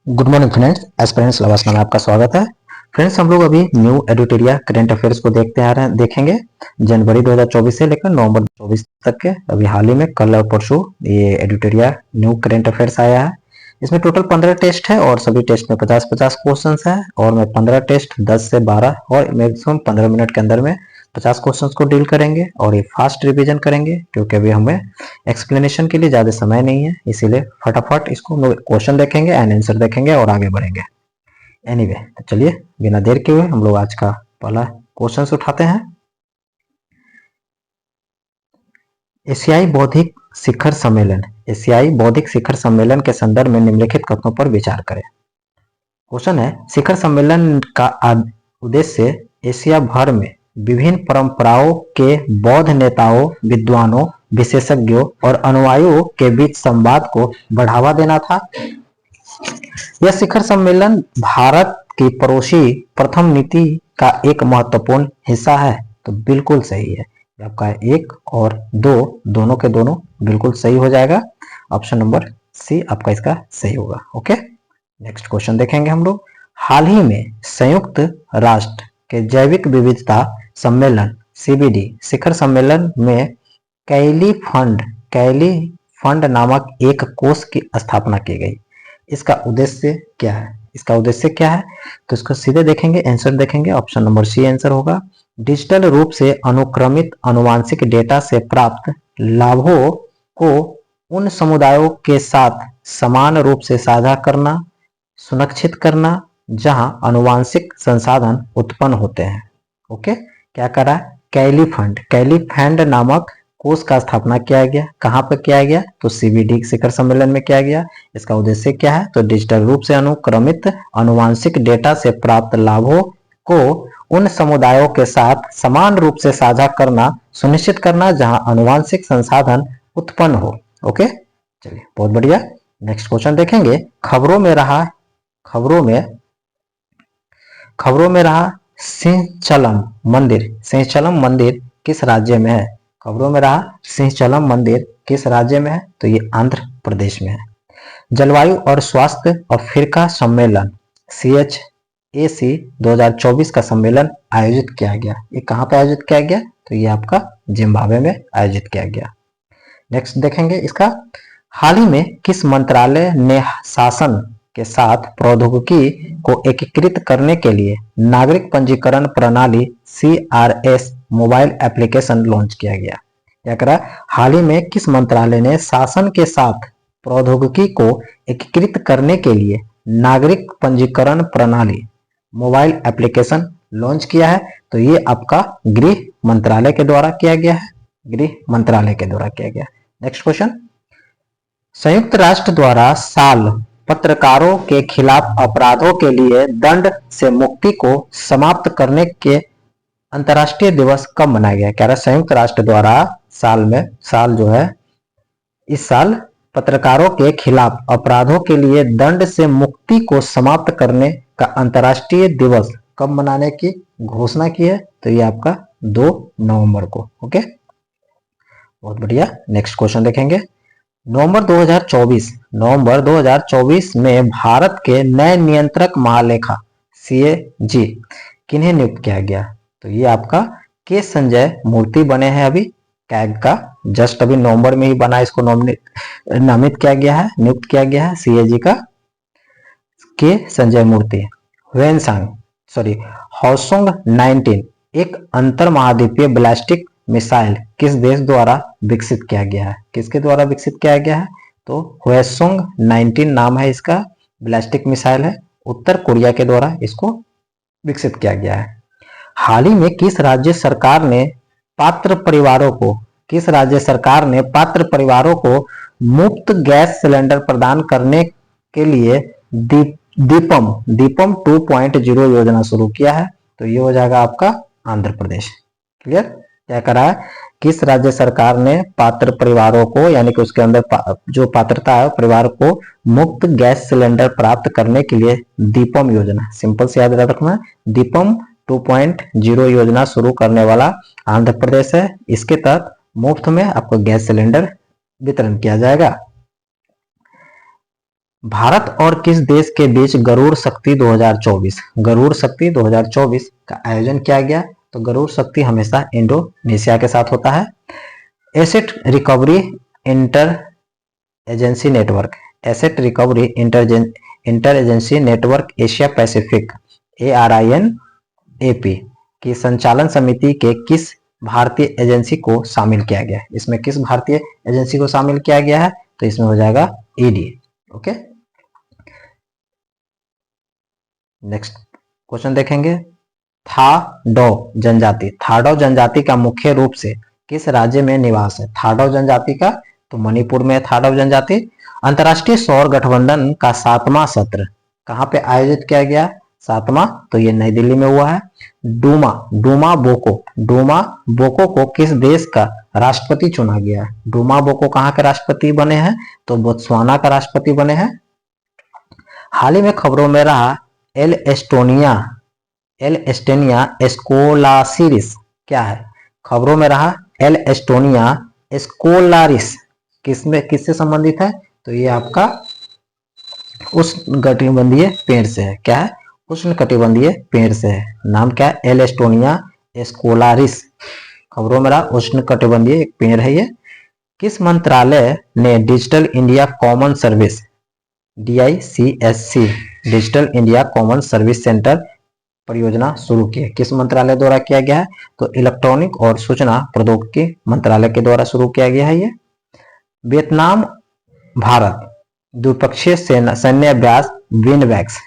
Good morning friends, aspirants लवासना में आपका स्वागत है। फ्रेंड्स, हम लोग अभी न्यू एडिटोरिया करंट अफेयर्स को देखेंगे जनवरी 2024 से लेकर नवंबर 2024 तक के। अभी हाल ही में कल और परसों ये एडिटोरिया न्यू करंट अफेयर्स आया है। इसमें टोटल 15 टेस्ट है और सभी टेस्ट में 50-50 क्वेश्चन है और मैं 15 टेस्ट 10 से 12 और मैक्सिमम 15 मिनट के अंदर में 50 क्वेश्चन को डील करेंगे और ये फास्ट रिवीजन करेंगे क्योंकि अभी हमें एक्सप्लेनेशन के लिए ज्यादा समय नहीं है, इसीलिए फटाफट इसको हम लोग क्वेश्चन देखेंगे एंड आंसर देखेंगे और आगे बढ़ेंगे। एनीवे, तो चलिए बिना देर के हुए हम लोग आज का पहला क्वेश्चन उठाते हैं। एशियाई बौद्धिक शिखर सम्मेलन के संदर्भ में निम्नलिखित कथनों पर विचार करें। क्वेश्चन है, शिखर सम्मेलन का उद्देश्य एशिया भर में विभिन्न परंपराओं के बौद्ध नेताओं, विद्वानों, विशेषज्ञों और अनुयायियों के बीच संवाद को बढ़ावा देना था। यह शिखर सम्मेलन भारत की पड़ोसी प्रथम नीति का एक महत्वपूर्ण हिस्सा है। तो बिल्कुल सही है, आपका एक और दो दोनों के दोनों बिल्कुल सही हो जाएगा। ऑप्शन नंबर सी आपका इसका सही होगा। ओके, नेक्स्ट क्वेश्चन देखेंगे हम लोग। हाल ही में संयुक्त राष्ट्र के जैविक विविधता सम्मेलन CBD शिखर सम्मेलन में कैली फंड नामक एक कोष की स्थापना की गई। इसका उद्देश्य क्या है? तो इसको सीधे देखेंगे, आंसर देखेंगे। ऑप्शन नंबर सी आंसर होगा। डिजिटल रूप से अनुक्रमित आनुवंशिक डेटा से प्राप्त लाभों को उन समुदायों के साथ समान रूप से साझा करना, सुनिश्चित करना जहां आनुवंशिक संसाधन उत्पन्न होते हैं। ओके, क्या करा? कैली फंड नामक कोष का स्थापना किया गया। कहां पर किया गया? तो CBD शिखर सम्मेलन में किया गया। इसका उद्देश्य क्या है? तो डिजिटल रूप से अनुक्रमित आनुवंशिक डेटा से प्राप्त लाभों को उन समुदायों के साथ समान रूप से साझा करना, सुनिश्चित करना जहां आनुवंशिक संसाधन उत्पन्न हो। ओके, चलिए बहुत बढ़िया। नेक्स्ट क्वेश्चन देखेंगे। खबरों में रहा सिंहचलम मंदिर किस राज्य में है? खबरों में रहा सिंहचलम मंदिर किस राज्य में है? तो ये आंध्र प्रदेश में है। जलवायु और स्वास्थ्य अफ्रीका सम्मेलन CHAC 2024 का सम्मेलन आयोजित किया गया। ये कहां पर आयोजित किया गया? तो ये आपका जिम्बाब्वे में आयोजित किया गया। नेक्स्ट देखेंगे इसका। हाल ही में किस मंत्रालय ने शासन के साथ प्रौद्योगिकी को एकीकृत करने के लिए नागरिक पंजीकरण प्रणाली CRS मोबाइल एप्लीकेशन लॉन्च किया गया? क्या करा? हाल ही में किस मंत्रालय ने शासन के साथ प्रौद्योगिकी को एकीकृत करने के लिए नागरिक पंजीकरण प्रणाली मोबाइल एप्लीकेशन लॉन्च किया है? तो ये आपका गृह मंत्रालय के द्वारा किया गया है। Next question. संयुक्त राष्ट्र द्वारा साल पत्रकारों के खिलाफ अपराधों के लिए दंड से मुक्ति को समाप्त करने के अंतर्राष्ट्रीय दिवस कब मनाया गया? कह रहा संयुक्त राष्ट्र द्वारा इस साल पत्रकारों के खिलाफ अपराधों के लिए दंड से मुक्ति को समाप्त करने का अंतर्राष्ट्रीय दिवस कब मनाने की घोषणा की है? तो ये आपका 2 नवंबर को। ओके, बहुत बढ़िया। नेक्स्ट क्वेश्चन देखेंगे। नवंबर 2024 में भारत के नए नियंत्रक महालेखा CAG किन्हें नियुक्त किया गया? तो ये आपका के संजय मूर्ति बने हैं। अभी कैग का जस्ट अभी नवंबर में ही बना, इसको नियुक्त किया गया है CAG का के संजय मूर्ति। हॉसोंग 19 एक अंतर महाद्वीपीय बैलिस्टिक मिसाइल किस देश द्वारा विकसित किया गया है? किसके द्वारा विकसित किया गया है? तो हॉसोंग 19 नाम है इसका, बैलिस्टिक मिसाइल है। उत्तर कोरिया के द्वारा इसको विकसित किया गया है। हाल ही में किस राज्य सरकार ने पात्र परिवारों को मुफ्त गैस सिलेंडर प्रदान करने के लिए दीपम 2.0 योजना शुरू किया है? तो ये हो जाएगा आपका आंध्र प्रदेश। क्लियर? क्या करा है? किस राज्य सरकार ने पात्र परिवारों को, यानी कि उसके अंदर जो पात्रता है परिवार को मुफ्त गैस सिलेंडर प्राप्त करने के लिए दीपम योजना, सिंपल से याद रखना, दीपम 2.0 योजना शुरू करने वाला आंध्र प्रदेश है। इसके तहत मुफ्त में आपको गैस सिलेंडर वितरण किया जाएगा। भारत और किस देश के बीच गरुड़ शक्ति 2024 गरुड़ शक्ति 2024 का आयोजन किया गया? तो गरुड़ शक्ति हमेशा इंडोनेशिया के साथ होता है। Asset recovery inter agency network asset recovery inter agency network Asia Pacific ARINAP की संचालन समिति के किस भारतीय एजेंसी को शामिल किया गया है? इसमें किस भारतीय एजेंसी को शामिल किया गया है? तो इसमें हो जाएगा ED। ओके, नेक्स्ट क्वेश्चन देखेंगे। थाडो जनजाति का मुख्य रूप से किस राज्य में निवास है? थाडो जनजाति का तो मणिपुर में थाडो जनजाति। अंतर्राष्ट्रीय सौर गठबंधन का 7वां सत्र कहां पे आयोजित किया गया? 7वां तो ये नई दिल्ली में हुआ है। डूमा बोको को किस देश का राष्ट्रपति चुना गया है? डूमा बोको कहां के राष्ट्रपति बने हैं? तो बोत्सवाना का राष्ट्रपति बने हैं। हाल ही में खबरों में रहा एल एस्टोनिया स्कोलासिस क्या है? खबरों में रहा एल एस्टोनिया स्कोलारिस किससे संबंधित है? तो ये आपका उष्णकटिबंधीय पेड़ से है। क्या है? उष्णकटिबंधीय पेड़ से है। नाम क्या है? Alstonia scholaris. खबरों में रहा उष्णकटिबंधीय एक पेड़ है ये। किस मंत्रालय ने digital India common service DICSC digital India common service centre परियोजना शुरू की है? किस मंत्रालय द्वारा किया गया है? तो इलेक्ट्रॉनिक और सूचना प्रौद्योगिकी मंत्रालय के द्वारा शुरू किया गया है ये। वियतनाम भारत द्विपक्षीय सैन्य अभ्यास विनवैक्स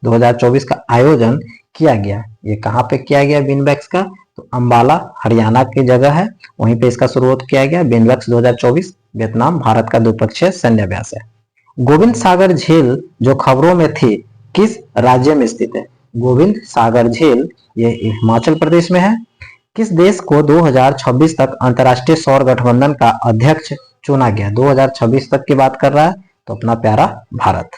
2024 का आयोजन किया गया। ये कहां पे किया गया विनवैक्स का? तो अंबाला हरियाणा की जगह है, वहीं पे इसका शुरुआत किया गया। विनवैक्स 2024 वियतनाम भारत का द्विपक्षीय सैन्य अभ्यास है। गोविंद सागर झील जो खबरों में थी किस राज्य में स्थित है? गोविंद सागर झील ये हिमाचल प्रदेश में है। किस देश को 2026 तक अंतर्राष्ट्रीय सौर गठबंधन का अध्यक्ष चुना गया? 2026 तक की बात कर रहा है तो अपना प्यारा भारत।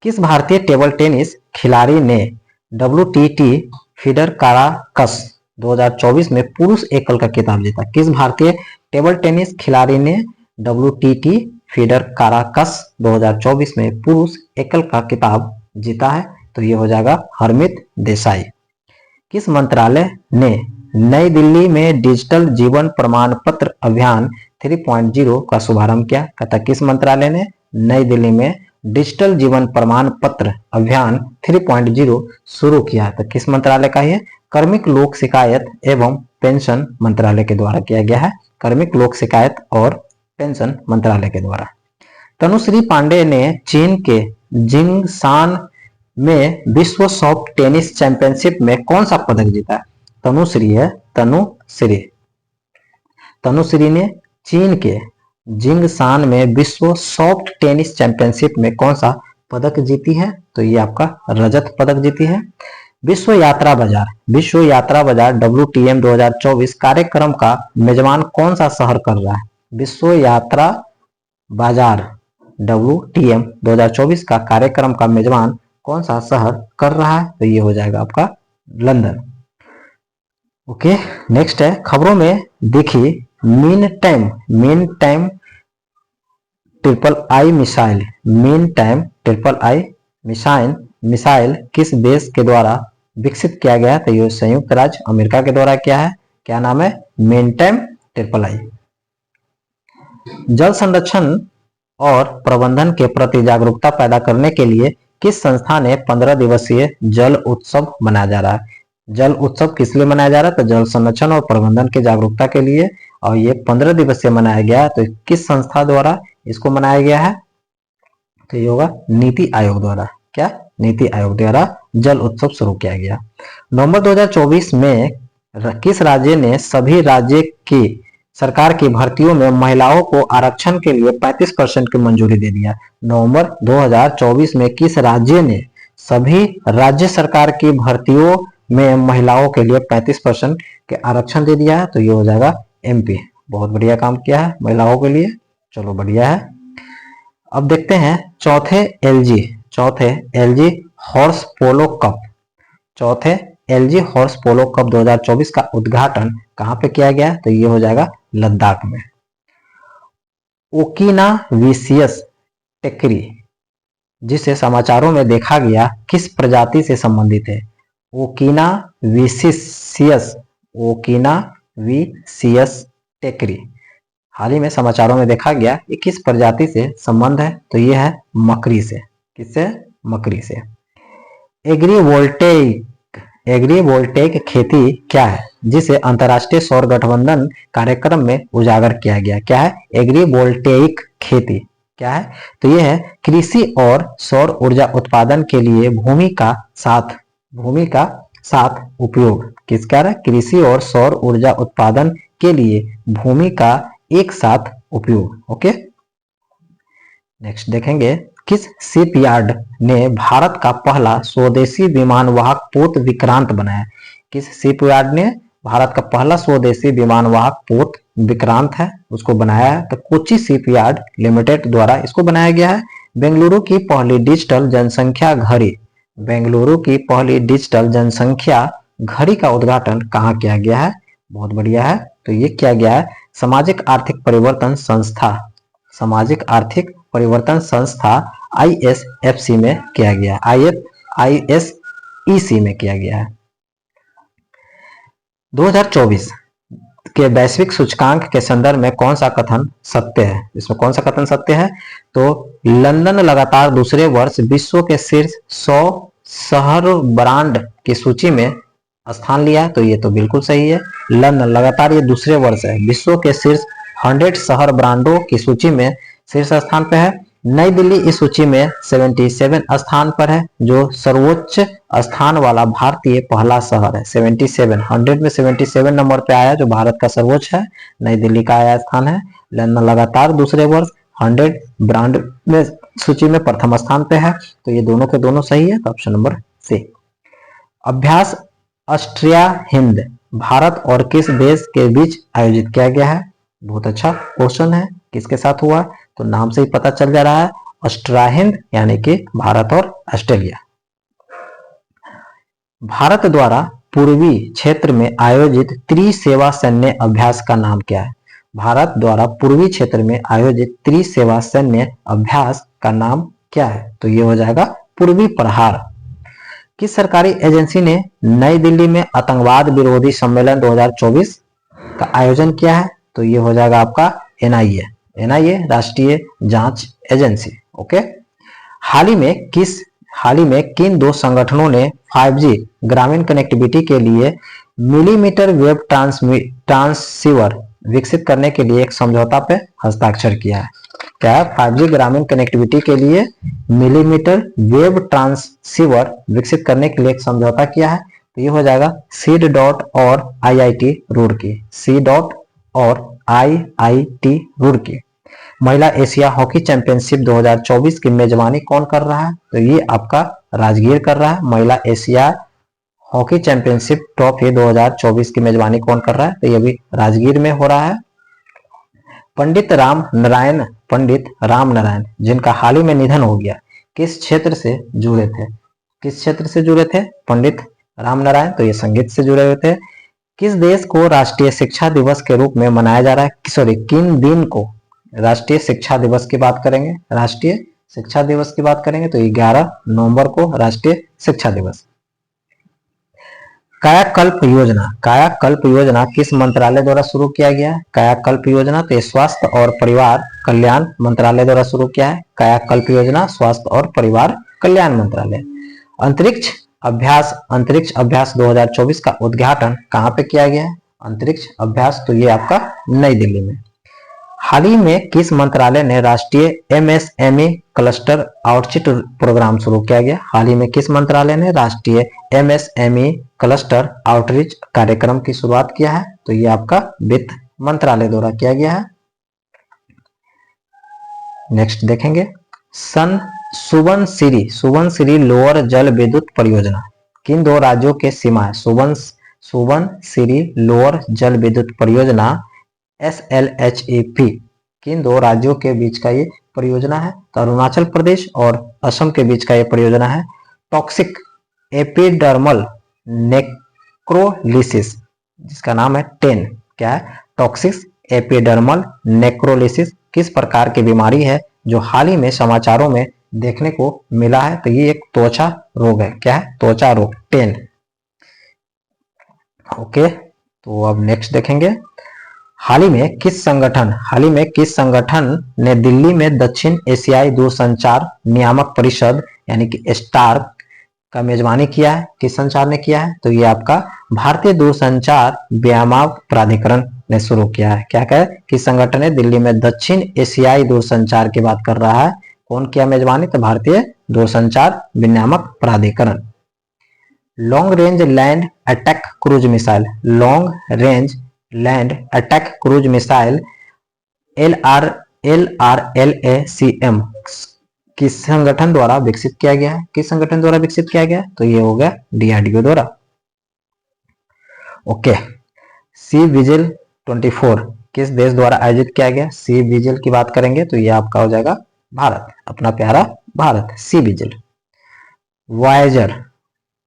किस भारतीय टेबल टेनिस खिलाड़ी ने WTT फीडर काराकस 2024 में पुरुष एकल का खिताब जीता? किस भारतीय टेबल टेनिस खिलाड़ी ने WTT फीडर काराकस 2024 में पुरुष एकल का खिताब जीता है? तो ये हो जाएगा हरमित देसाई। किस मंत्रालय ने नई दिल्ली में डिजिटल जीवन प्रमाण पत्र अभियान 3.0 का शुभारंभ किया? कहता किस मंत्रालय ने नई दिल्ली में डिजिटल जीवन प्रमाण पत्र अभियान 3.0 शुरू किया? तो किस मंत्रालय का है? कार्मिक लोक शिकायत एवं पेंशन मंत्रालय के द्वारा किया गया है। कार्मिक लोक शिकायत और पेंशन मंत्रालय के द्वारा। तनुश्री पांडे ने चीन के जिंगशान में विश्व सॉफ्ट टेनिस चैंपियनशिप में कौन सा पदक जीता? तनुश्री है तनुश्री ने चीन के जिंगशान में विश्व सॉफ्ट टेनिस चैंपियनशिप में कौन सा पदक जीती है? तो ये आपका रजत पदक जीती है। विश्व यात्रा बाजार WTM 2024 कार्यक्रम का मेजबान कौन सा शहर कर रहा है? विश्व यात्रा बाजार WTM 2024 का कार्यक्रम का मेजबान कौन सा शहर कर रहा है? तो ये हो जाएगा आपका लंदन। ओके, नेक्स्ट है खबरों में देखी mean time triple I missile किस देश के द्वारा विकसित किया गया? तो ये संयुक्त राज्य अमेरिका के द्वारा किया है। क्या नाम है? Mean time triple I. जल संरक्षण और प्रबंधन के प्रति जागरूकता पैदा करने के लिए किस संस्था ने 15 दिवसीय जल उत्सव मनाया जा रहा है? जल उत्सव किस लिए मनाया जा रहा है? तो जल संरक्षण और प्रबंधन की जागरूकता के लिए, और ये 15 दिवसीय मनाया गया है। तो किस संस्था द्वारा इसको मनाया गया है? तो ये होगा नीति आयोग द्वारा। क्या? नीति आयोग द्वारा जल उत्सव शुरू किया गया। नवंबर 2024 में किस राज्य ने सभी राज्य की सरकार की भर्तियों में महिलाओं को आरक्षण के लिए 35% की मंजूरी दे दिया? नवंबर 2024 में किस राज्य ने सभी राज्य सरकार की भर्तियों में महिलाओं के लिए 35% के आरक्षण दे दिया है? तो ये हो जाएगा MP। बहुत बढ़िया काम किया है महिलाओं के लिए, चलो बढ़िया है। अब देखते हैं चौथे LG हॉर्स पोलो कप 2024 का उद्घाटन कहां पे किया गया? तो ये हो जाएगा लद्दाख में। ओकिनाविशियस टेकरी, जिसे समाचारों में देखा गया, किस प्रजाति से संबंधित है? ओकिना विसिसियस, ओकिना विसियस टेकरी। हाल ही में समाचारों में देखा गया, ये किस प्रजाति से संबंध है? तो ये है मकड़ी से। किससे? मकड़ी से। एग्रीवोल्टेइक खेती क्या है, जिसे अंतर्राष्ट्रीय सौर गठबंधन कार्यक्रम में उजागर किया गया? क्या है? एग्रीवोल्टेइक खेती क्या है? तो यह है कृषि और सौर ऊर्जा उत्पादन के लिए भूमि का साथ उपयोग। किसका है? कृषि और सौर ऊर्जा उत्पादन के लिए भूमि का एक साथ उपयोग। ओके, नेक्स्ट देखेंगे, किस शिपयार्ड ने भारत का पहला स्वदेशी विमान वाहक पोत विक्रांत बनाया? किस शिपयार्ड ने भारत का पहला स्वदेशी विमान वाहक पोत विक्रांत है उसको बनाया है? तो कोची शिपयार्ड लिमिटेड द्वारा इसको बनाया गया है। बेंगलुरु की पहली डिजिटल जनसंख्या घड़ी, बेंगलुरु की पहली डिजिटल जनसंख्या घड़ी का उद्घाटन कहाँ किया गया है? बहुत बढ़िया है, तो ये किया गया है सामाजिक आर्थिक परिवर्तन संस्था, सामाजिक आर्थिक परिवर्तन संस्था ISFC में किया गया, ISEC में किया गया है। 2024 के वैश्विक सूचकांक के संदर्भ में कौन सा कथन सत्य है? इसमें कौन सा कथन सत्य है? तो लंदन लगातार दूसरे वर्ष विश्व के शीर्ष 100 शहर ब्रांड की सूची में स्थान लिया, तो ये तो बिल्कुल सही है। लंदन लगातार ये दूसरे वर्ष है, विश्व के शीर्ष 100 शहर ब्रांडों की सूची में शीर्ष स्थान पे है। नई दिल्ली इस सूची में 77 स्थान पर है, जो सर्वोच्च स्थान वाला भारतीय पहला शहर है। 77, 100 में 77 नंबर पे आया, जो भारत का सर्वोच्च है, नई दिल्ली का आया स्थान है। लंदन लगातार दूसरे वर्ष 100 ब्रांड में सूची में प्रथम स्थान पे है, तो ये दोनों के दोनों सही है, तो ऑप्शन नंबर सी। अभ्यास ऑस्ट्रिया हिंद भारत और किस देश के बीच आयोजित किया गया है? बहुत अच्छा क्वेश्चन है, किसके साथ हुआ? तो नाम से ही पता चल जा रहा है, ऑस्ट्रिया हिंद यानी कि भारत और ऑस्ट्रेलिया। भारत द्वारा पूर्वी क्षेत्र में आयोजित त्रिसेवा सैन्य अभ्यास का नाम क्या है? भारत द्वारा पूर्वी क्षेत्र में आयोजित त्रिसेवा सैन्य अभ्यास का नाम क्या है? तो ये हो जाएगा पूर्वी प्रहार। किस सरकारी एजेंसी ने नई दिल्ली में आतंकवाद विरोधी सम्मेलन 2024 का आयोजन किया है? तो ये हो जाएगा आपका NIA, राष्ट्रीय जांच एजेंसी। ओके, हाल ही में किन दो संगठनों ने 5G ग्रामीण कनेक्टिविटी के लिए मिलीमीटर वेव ट्रांसीवर विकसित करने के लिए एक समझौता पे हस्ताक्षर किया है? क्या है? 5G ग्रामीण कनेक्टिविटी के लिए मिलीमीटर वेव ट्रांसीवर विकसित करने के लिए एक समझौता किया है, तो ये हो जाएगा CDOT और IIT रुड़की, CDOT और IIT रुड़की। महिला एशिया हॉकी चैंपियनशिप 2024 की मेजबानी कौन कर रहा है? तो ये आपका राजगीर कर रहा है। महिला एशिया हॉकी चैंपियनशिप ट्रॉफी 2024 की मेजबानी कौन कर रहा है? तो ये भी राजगीर में हो रहा है। पंडित राम नारायण जिनका हाल ही में निधन हो गया, किस क्षेत्र से जुड़े थे? किस क्षेत्र से जुड़े थे पंडित राम नारायण? तो ये संगीत से जुड़े हुए थे। किस देश को राष्ट्रीय शिक्षा दिवस के रूप में मनाया जा रहा है? सॉरी, किन दिन को राष्ट्रीय शिक्षा दिवस की बात करेंगे? राष्ट्रीय शिक्षा दिवस की बात करेंगे तो 11 नवंबर को राष्ट्रीय शिक्षा दिवस। कायाकल्प योजना किस मंत्रालय द्वारा शुरू किया गया है? कायाकल्प योजना तो स्वास्थ्य और परिवार कल्याण मंत्रालय द्वारा शुरू किया है। कायाकल्प योजना स्वास्थ्य और परिवार कल्याण मंत्रालय। अंतरिक्ष अभ्यास 2024 का उद्घाटन कहाँ पे किया गया है? अंतरिक्ष अभ्यास तो ये आपका नई दिल्ली में। हाल ही में किस मंत्रालय ने राष्ट्रीय MSME क्लस्टर आउटरीच प्रोग्राम शुरू किया गया? हाल ही में किस मंत्रालय ने राष्ट्रीय MSME क्लस्टर आउटरीच कार्यक्रम की शुरुआत किया है? तो ये आपका वित्त मंत्रालय द्वारा किया गया है। नेक्स्ट देखेंगे, सुबनसिरी लोअर जल विद्युत परियोजना किन दो राज्यों के सीमा है? सुबनसिरी लोअर जल विद्युत परियोजना SLHEP किन दो राज्यों के बीच का ये परियोजना है? तो अरुणाचल प्रदेश और असम के बीच का ये परियोजना है। टॉक्सिक एपिडर्मल नेक्रोलिसिस जिसका नाम है TEN, क्या है? टॉक्सिक एपिडर्मल नेक्रोलिसिस किस प्रकार की बीमारी है जो हाल ही में समाचारों में देखने को मिला है, तो ये एक त्वचा रोग है। क्या है? त्वचा रोग, टेन। ओके, तो अब नेक्स्ट देखेंगे। हाल ही में किस संगठन ने दिल्ली में दक्षिण एशियाई दूरसंचार नियामक परिषद यानी कि स्टार्क का मेजबानी किया है? किस संचार ने किया है? तो ये आपका भारतीय दूरसंचार व्यायामाग प्राधिकरण ने शुरू किया है। क्या कहे? किस संगठन ने दिल्ली में दक्षिण एशियाई दूरसंचार की बात कर रहा है? कौन किया मेजबानी? तो भारतीय दूरसंचार विनियामक प्राधिकरण। Long range land attack cruise missile, long range land attack cruise missile LRLACM किस संगठन द्वारा विकसित किया गया है? किस संगठन द्वारा विकसित किया गया है? तो ये हो गया DRDO द्वारा। ओके, सी विजिल 24 किस देश द्वारा आयोजित किया गया? सी विजिल की बात करेंगे तो ये आपका हो जाएगा भारत, अपना प्यारा भारत, सी विजिल। वायेजर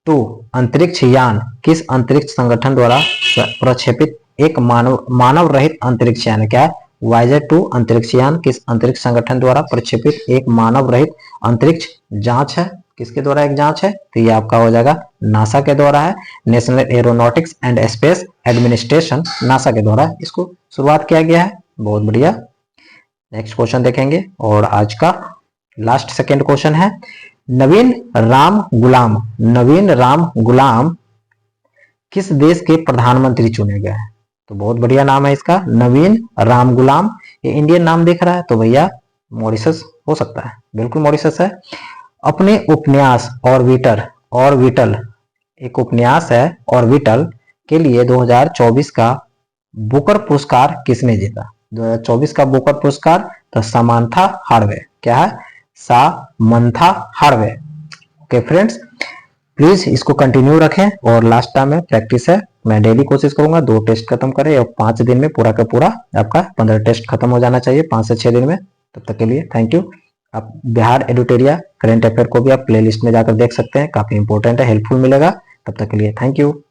2 अंतरिक्ष यान किस अंतरिक्ष संगठन द्वारा प्रक्षेपित एक मानव रहित अंतरिक्ष यान? क्या है? वायेजर 2 अंतरिक्ष यान किस अंतरिक्ष संगठन द्वारा प्रक्षेपित एक मानव रहित अंतरिक्ष जांच है? किसके द्वारा एक जांच है? तो ये आपका हो जाएगा नासा के द्वारा है। National aeronautics and space administration, NASA के द्वारा इसको शुरुआत किया गया है। बहुत बढ़िया। नेक्स्ट क्वेश्चन देखेंगे और आज का लास्ट सेकेंड क्वेश्चन है, नवीन राम गुलाम किस देश के प्रधानमंत्री चुने गए हैं? तो बहुत बढ़िया नाम है इसका, नवीन राम गुलाम। ये इंडियन नाम दिख रहा है तो भैया मॉरिशस हो सकता है, बिल्कुल मॉरिशस है। अपने उपन्यास ऑर्बिटल एक उपन्यास है ऑर्बिटल के लिए 2024 का बुकर पुरस्कार किसने जीता? 2024 का बुकर पुरस्कार तो समांथा हार्वे। क्या है? Samantha Harvey. Okay friends, please इसको कंटिन्यू रखें और लास्ट टाइम में प्रैक्टिस है, मैं डेली कोशिश करूंगा 2 टेस्ट खत्म करें और 5 दिन में पूरा का पूरा आपका 15 टेस्ट खत्म हो जाना चाहिए 5 से 6 दिन में। तब तक के लिए थैंक यू। आप बिहार एडुटेरिया करंट अफेयर को भी आप प्लेलिस्ट में जाकर देख सकते हैं, काफी इंपॉर्टेंट है, हेल्पफुल मिलेगा। तब तक के लिए थैंक यू।